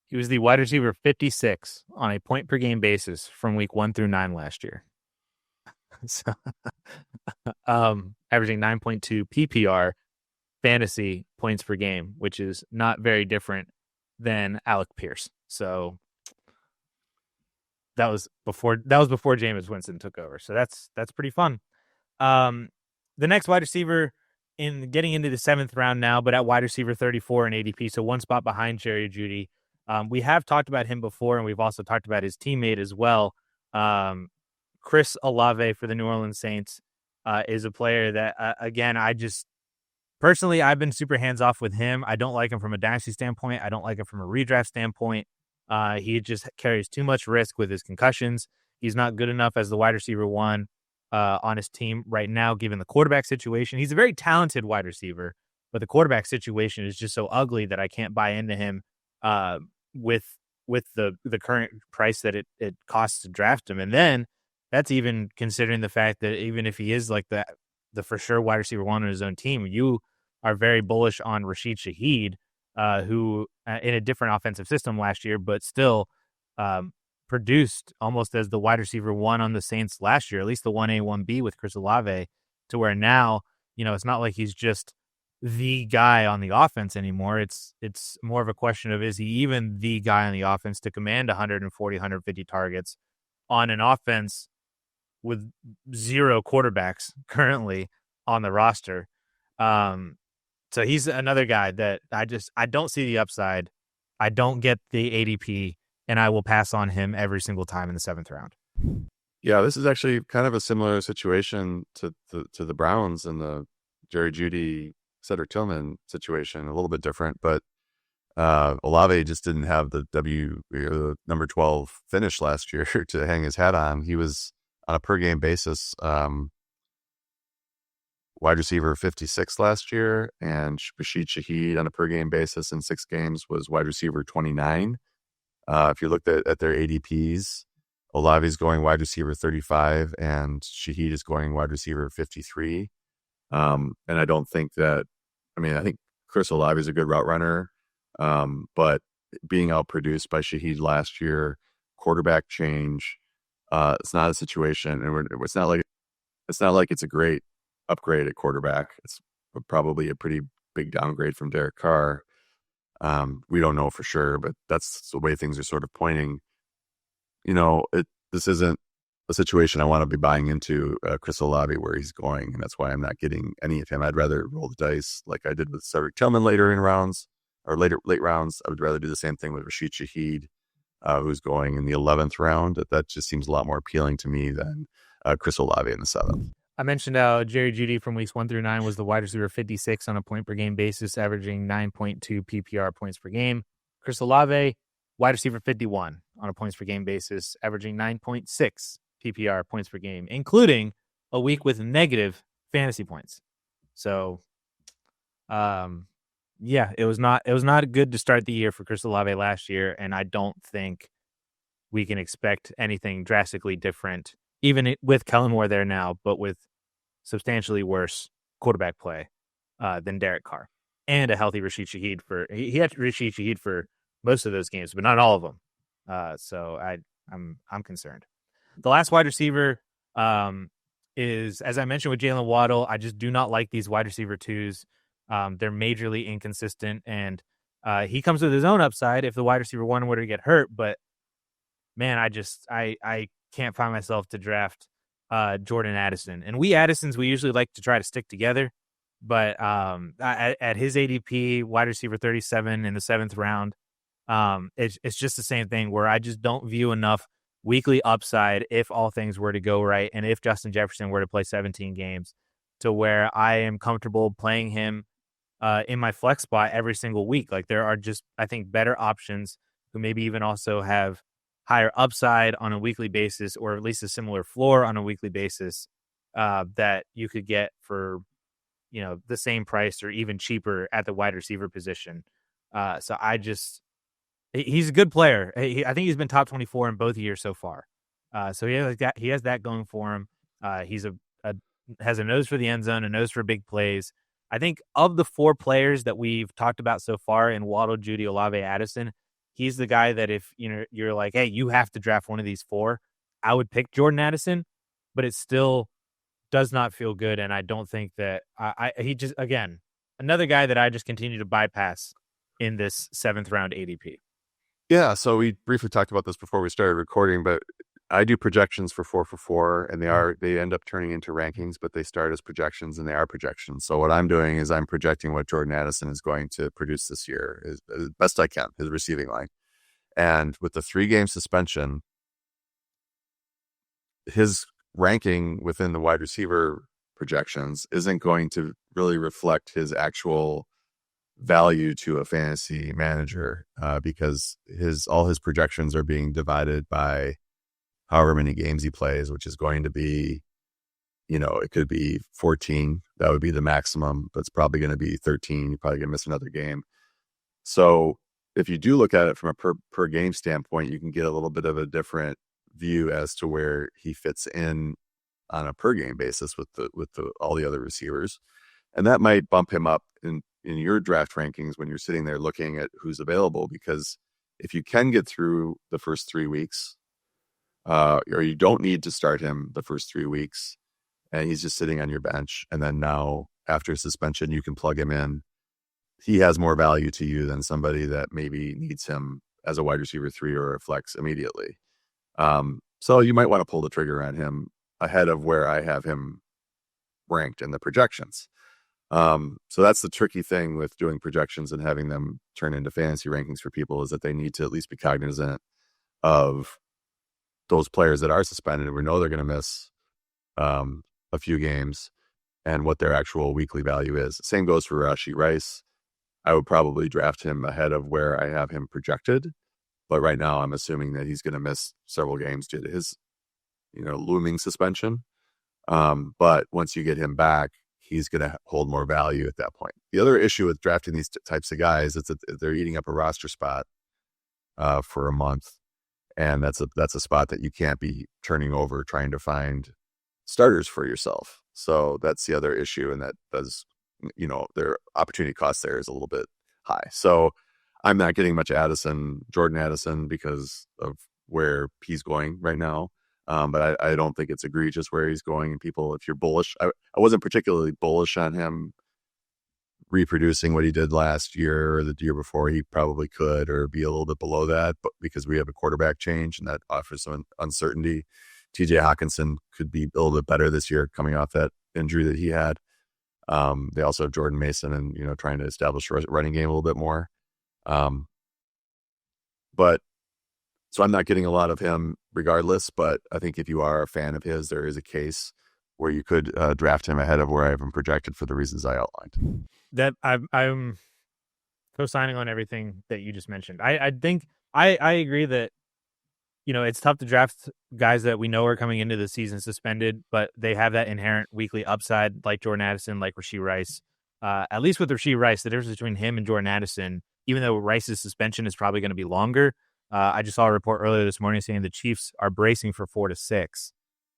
He was the wide receiver 56 on a point per game basis from week 1 through 9 last year. So, averaging 9.2 PPR fantasy points per game, which is not very different than Alec Pierce. So that was before Jameis Winston took over. So that's pretty fun. The next wide receiver in getting into the 7th round now, but at wide receiver 34 in ADP, so one spot behind Jerry Jeudy. We have talked about him before, and we've also talked about his teammate as well, Chris Olave for the New Orleans Saints. is a player that, again, I just personally, I've been super hands off with him. I don't like him from a dynasty standpoint. I don't like him from a redraft standpoint. He just carries too much risk with his concussions. He's not good enough as the wide receiver one on his team right now, given the quarterback situation. He's a very talented wide receiver, but the quarterback situation is just so ugly that I can't buy into him uh, with the current price that it costs to draft him. And then that's even considering the fact that even if he is like the for sure wide receiver one on his own team, you are very bullish on Rashid Shaheed, who in a different offensive system last year, but still produced almost as the wide receiver one on the Saints last year, at least the 1A, 1B with Chris Olave, to where now, it's not like he's just the guy on the offense anymore. It's more of a question of, is he even the guy on the offense to command 140, 150 targets on an offense with 0 quarterbacks currently on the roster. So he's another guy that I don't see the upside. I don't get the ADP, and I will pass on him every single time in the 7th round. Yeah, this is actually kind of a similar situation to the Browns and the Jerry Jeudy, Cedric Tillman situation. A little bit different, but Olave just didn't have the number 12 finish last year to hang his hat on. He was on a per game basis wide receiver 56 last year, and Rashid Shaheed on a per game basis in 6 games was wide receiver 29. If you looked at their ADPs, Olave is going wide receiver 35 and Shaheed is going wide receiver 53. And I don't think I think Chris Olave is a good route runner, but being outproduced by Shaheed last year, quarterback change, it's not a situation, and it's not like it's a great upgrade at quarterback. It's probably a pretty big downgrade from Derek Carr. We don't know for sure, but that's the way things are sort of pointing. This isn't a situation I want to be buying into Chris Olave where he's going, and that's why I'm not getting any of him. I'd rather roll the dice like I did with Cedric Tillman later in rounds or late rounds. I would rather do the same thing with Rashid Shaheed, who's going in the 11th round. That just seems a lot more appealing to me than Chris Olave in the 7th. I mentioned how Jerry Jeudy from weeks 1 through 9 was the wide receiver 56 on a point per game basis, averaging 9.2 PPR points per game. Chris Olave, wide receiver 51 on a points per game basis, averaging 9.6 PPR points per game, including a week with negative fantasy points. So, it was not good to start the year for Chris Olave last year, and I don't think we can expect anything drastically different, even with Kellen Moore there now, but with substantially worse quarterback play than Derek Carr and a healthy Rashid Shaheed he had Rashid Shaheed for most of those games, but not all of them. So I'm concerned. The last wide receiver is, as I mentioned with Jaylen Waddle, I just do not like these wide receiver 2s. They're majorly inconsistent, and he comes with his own upside if the wide receiver 1 were to get hurt. But man, I can't find myself to draft Jordan Addison. And we Addisons, we usually like to try to stick together. But at his ADP, wide receiver 37 in the 7th round, it's just the same thing where I just don't view enough weekly upside if all things were to go right and if Justin Jefferson were to play 17 games to where I am comfortable playing him in my flex spot every single week. Like, there are just, I think, better options who maybe even also have higher upside on a weekly basis, or at least a similar floor on a weekly basis that you could get for, the same price or even cheaper at the wide receiver position. So he's a good player. I think he's been top 24 in both years so far. So he has that going for him. He's has a nose for the end zone, a nose for big plays. I think of the 4 players that we've talked about so far in Waddle, Jeudy, Olave, Addison, he's the guy that if you're like, hey, you have to draft one of these 4, I would pick Jordan Addison, but it still does not feel good. And I don't think that he just, again, another guy that I just continue to bypass in this 7th round ADP. Yeah, so we briefly talked about this before we started recording, but I do projections for 4 for 4, and they end up turning into rankings, but they start as projections and they are projections. So what I'm doing is I'm projecting what Jordan Addison is going to produce this year as best I can, his receiving line. And with the 3-game suspension, his ranking within the wide receiver projections isn't going to really reflect his actual value to a fantasy manager, because all his projections are being divided by however many games he plays, which is going to be, it could be 14. That would be the maximum, but it's probably going to be 13. You're probably going to miss another game. So if you do look at it from a per game standpoint, you can get a little bit of a different view as to where he fits in on a per game basis with all the other receivers. And that might bump him up in your draft rankings when you're sitting there looking at who's available, because if you can get through the first 3 weeks, or you don't need to start him the first 3 weeks, and he's just sitting on your bench, and then now after suspension, you can plug him in. He has more value to you than somebody that maybe needs him as a wide receiver 3 or a flex immediately. So you might want to pull the trigger on him ahead of where I have him ranked in the projections. So that's the tricky thing with doing projections and having them turn into fantasy rankings for people, is that they need to at least be cognizant of those players that are suspended. We know they're going to miss a few games and what their actual weekly value is. Same goes for Rashee Rice. I would probably draft him ahead of where I have him projected, but right now I'm assuming that he's going to miss several games due to his, looming suspension. But once you get him back, he's going to hold more value at that point. The other issue with drafting these types of guys is that they're eating up a roster spot for a month, and that's a spot that you can't be turning over trying to find starters for yourself. So that's the other issue, and that does, their opportunity cost there is a little bit high. So I'm not getting much Jordan Addison, because of where he's going right now. But I don't think it's egregious where he's going. And people, if you're bullish, I wasn't particularly bullish on him reproducing what he did last year or the year before. He probably could, or be a little bit below that, but because we have a quarterback change and that offers some uncertainty. TJ Hawkinson could be a little bit better this year coming off that injury that he had. They also have Jordan Mason and, trying to establish a running game a little bit more. But so I'm not getting a lot of him regardless, but I think if you are a fan of his, there is a case where you could draft him ahead of where I have him projected for the reasons I outlined. That I'm co-signing on everything that you just mentioned. I think I agree that, it's tough to draft guys that we know are coming into the season suspended, but they have that inherent weekly upside, like Jordan Addison, like Rashee Rice. At least with Rashee Rice, the difference between him and Jordan Addison, even though Rice's suspension is probably going to be longer, I just saw a report earlier this morning saying the Chiefs are bracing for 4 to 6.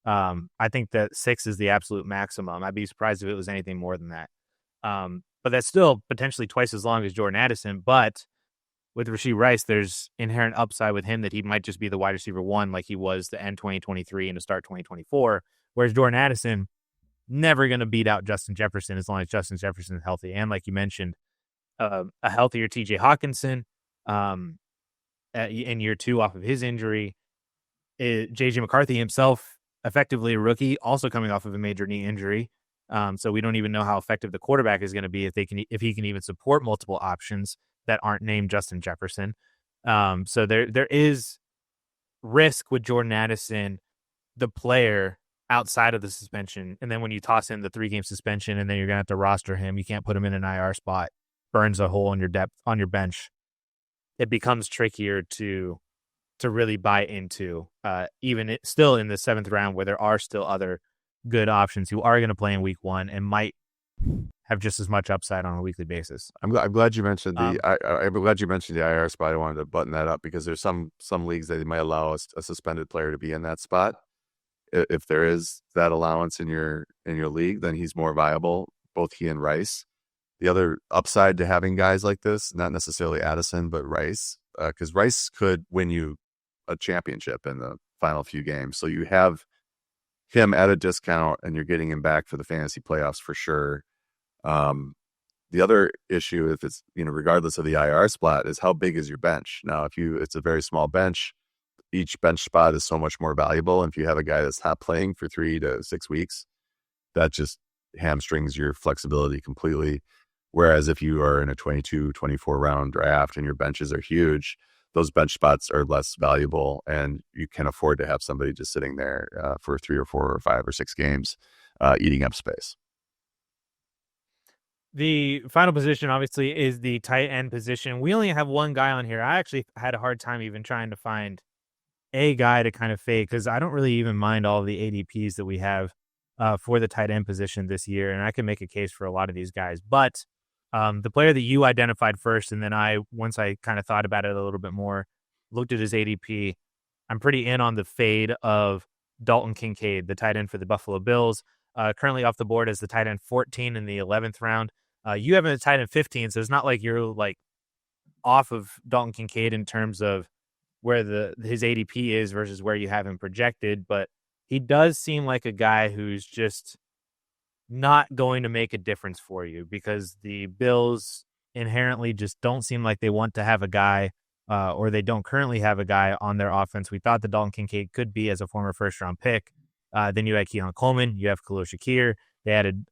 I think that 6 is the absolute maximum. I'd be surprised if it was anything more than that. But that's still potentially twice as long as Jordan Addison. But with Rashee Rice, there's inherent upside with him that he might just be the wide receiver 1 like he was the end 2023 and to start 2024. Whereas Jordan Addison, never going to beat out Justin Jefferson as long as Justin Jefferson is healthy. And like you mentioned, a healthier TJ Hawkinson in year 2 off of his injury. JJ McCarthy himself, effectively a rookie, also coming off of a major knee injury. So we don't even know how effective the quarterback is going to be if he can even support multiple options that aren't named Justin Jefferson. So there is risk with Jordan Addison, the player, outside of the suspension. And then when you toss in the 3-game suspension and then you're going to have to roster him, you can't put him in an IR spot, burns a hole in your depth on your bench. It becomes trickier to really buy into, still in the 7th round, where there are still other good options who are going to play in week 1 and might have just as much upside on a weekly basis. I'm glad you mentioned I'm glad you mentioned the IR spot. I wanted to button that up because there's some leagues that they might allow a suspended player to be in that spot. If there is that allowance in your league, then he's more viable, both he and Rice. The other upside to having guys like this, not necessarily Addison, but Rice, because Rice could win you a championship in the final few games. So you have him at a discount and you're getting him back for the fantasy playoffs for sure. The other issue, if it's, regardless of the IR spot, is how big is your bench? Now, it's a very small bench, each bench spot is so much more valuable. And if you have a guy that's not playing for 3 to 6 weeks, that just hamstrings your flexibility completely. Whereas if you are in a 22, 24 round draft and your benches are huge, those bench spots are less valuable and you can afford to have somebody just sitting there for 3 or 4 or 5 or 6 games. eating up space. The final position, obviously, is the tight end position. We only have one guy on here. I actually had a hard time even trying to find a guy to kind of fade because I don't really even mind all the ADPs that we have for the tight end position this year, and I can make a case for a lot of these guys. But the player that you identified first, and then once I kind of thought about it a little bit more, looked at his ADP, I'm pretty in on the fade of Dalton Kincaid, the tight end for the Buffalo Bills, currently off the board as the tight end 14 in the 11th round. You have him at tight end 15, so it's not like you're like off of Dalton Kincaid in terms of where his ADP is versus where you have him projected, but he does seem like a guy who's just not going to make a difference for you because the Bills inherently just don't seem like they want to have a guy or they don't currently have a guy on their offense. We thought that Dalton Kincaid could be as a former first-round pick. Then you had Keon Coleman. You have Khalil Shakir. They added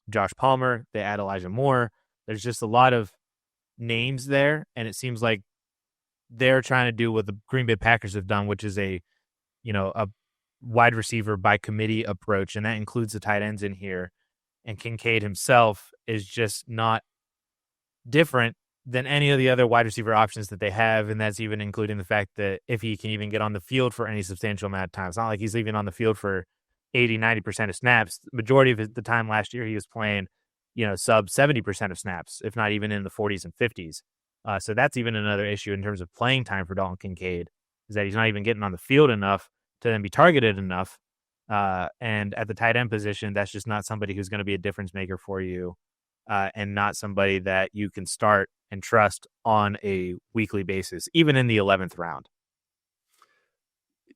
Josh Palmer. They add Elijah Moore. There's just a lot of names there, and it seems like they're trying to do what the Green Bay Packers have done, which is a wide receiver by committee approach, and that includes the tight ends in here. And Kincaid himself is just not different than any of the other wide receiver options that they have, and that's even including the fact that if he can even get on the field for any substantial amount of time. It's not like he's even on the field for 80, 90% of snaps. The majority of the time last year, he was playing, sub 70% of snaps, if not even in the 40s and 50s. So that's even another issue in terms of playing time for Dalton Kincaid, is that he's not even getting on the field enough to then be targeted enough. And at the tight end position, that's just not somebody who's going to be a difference maker for you, and not somebody that you can start and trust on a weekly basis, even in the 11th round.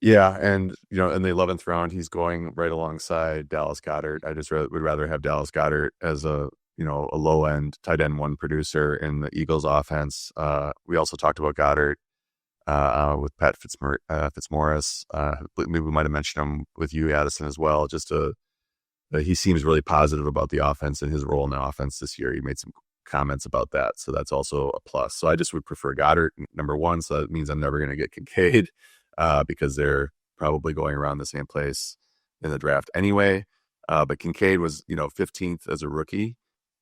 Yeah, and in the 11th round, he's going right alongside Dallas Goedert. I just would rather have Dallas Goedert as a low end tight end one producer in the Eagles offense. We also talked about Goddard with Pat Fitzmaurice. Maybe we might have mentioned him with you, Addison, as well. He seems really positive about the offense and his role in the offense this year. He made some comments about that, so that's also a plus. So I just would prefer Goddard number one. So that means I'm never going to get Kincaid because they're probably going around the same place in the draft anyway. But Kincaid was 15th as a rookie.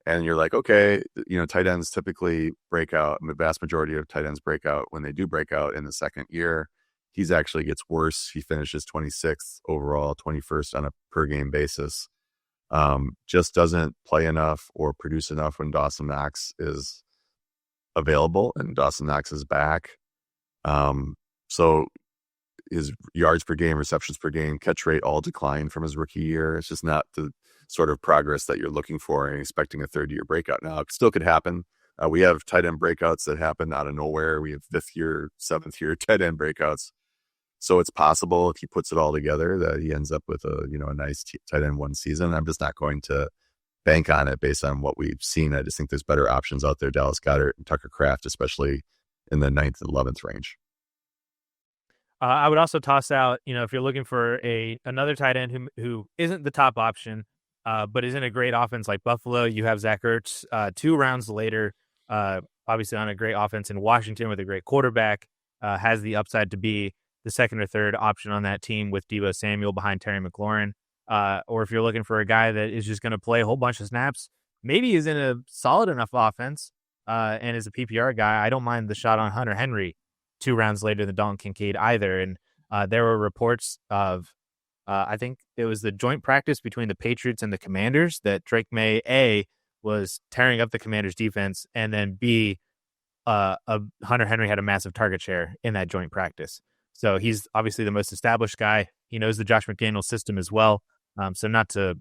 And you're like, okay, tight ends typically break out. The vast majority of tight ends break out when they do break out in the second year. He's actually gets worse. He finishes 26th overall, 21st on a per game basis. Just doesn't play enough or produce enough when Dawson Knox is available and Dawson Knox is back. So his yards per game, receptions per game, catch rate all declined from his rookie year. It's just not the sort of progress that you're looking for and expecting a third year breakout. Now, it still could happen. We have tight end breakouts that happen out of nowhere. We have 5th year, 7th year tight end breakouts. So it's possible if he puts it all together that he ends up with a nice tight end one season. I'm just not going to bank on it based on what we've seen. I just think there's better options out there. Dallas Goedert and Tucker Kraft, especially in the 9th and 11th range. I would also toss out, if you're looking for another tight end who isn't the top option, but is in a great offense like Buffalo, you have Zach Ertz 2 rounds later, obviously on a great offense in Washington with a great quarterback, has the upside to be the second or third option on that team with Deebo Samuel behind Terry McLaurin. Or if you're looking for a guy that is just going to play a whole bunch of snaps, maybe is in a solid enough offense and is a PPR guy, I don't mind the shot on Hunter Henry 2 rounds later than Dalton Kincaid either. And there were reports of, I think it was the joint practice between the Patriots and the Commanders that Drake May, A, was tearing up the Commanders defense, and then B, Hunter Henry had a massive target share in that joint practice. So he's obviously the most established guy. He knows the Josh McDaniels system as well. So not to,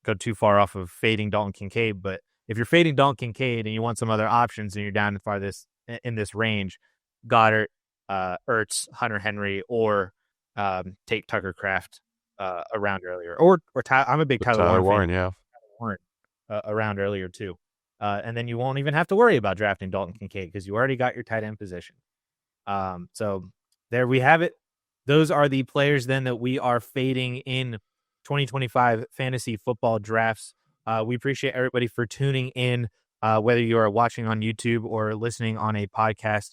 go too far off of fading Dalton Kincaid, but if you're fading Dalton Kincaid and you want some other options and you're down in this range, Goddard, Ertz, Hunter Henry, or take Tucker Kraft around earlier. Or I'm a big Tyler Warren fan. Yeah. Warren around earlier too. And then you won't even have to worry about drafting Dalton Kincaid because you already got your tight end position. So there we have it. Those are the players then that we are fading in 2025 fantasy football drafts. We appreciate everybody for tuning in, whether you are watching on YouTube or listening on a podcast.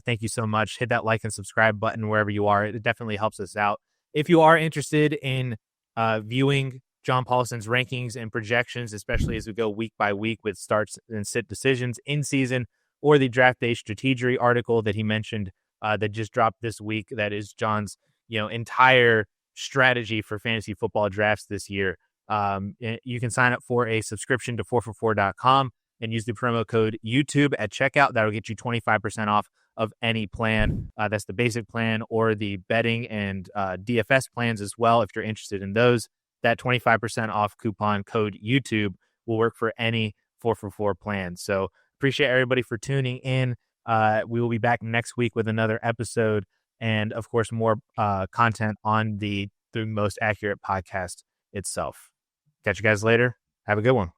Thank you so much. Hit that like and subscribe button wherever you are. It definitely helps us out. If you are interested in viewing John Paulson's rankings and projections, especially as we go week by week with starts and sit decisions in season, or the draft day strategy article that he mentioned that just dropped this week. That is John's, entire strategy for fantasy football drafts this year. You can sign up for a subscription to 4for4.com and use the promo code YouTube at checkout. That'll get you 25% off of any plan. That's the basic plan or the betting and DFS plans as well. If you're interested in those, that 25% off coupon code YouTube will work for any 4for4 plan. So appreciate everybody for tuning in. We will be back next week with another episode and, of course, more content on the Most Accurate podcast itself. Catch you guys later. Have a good one.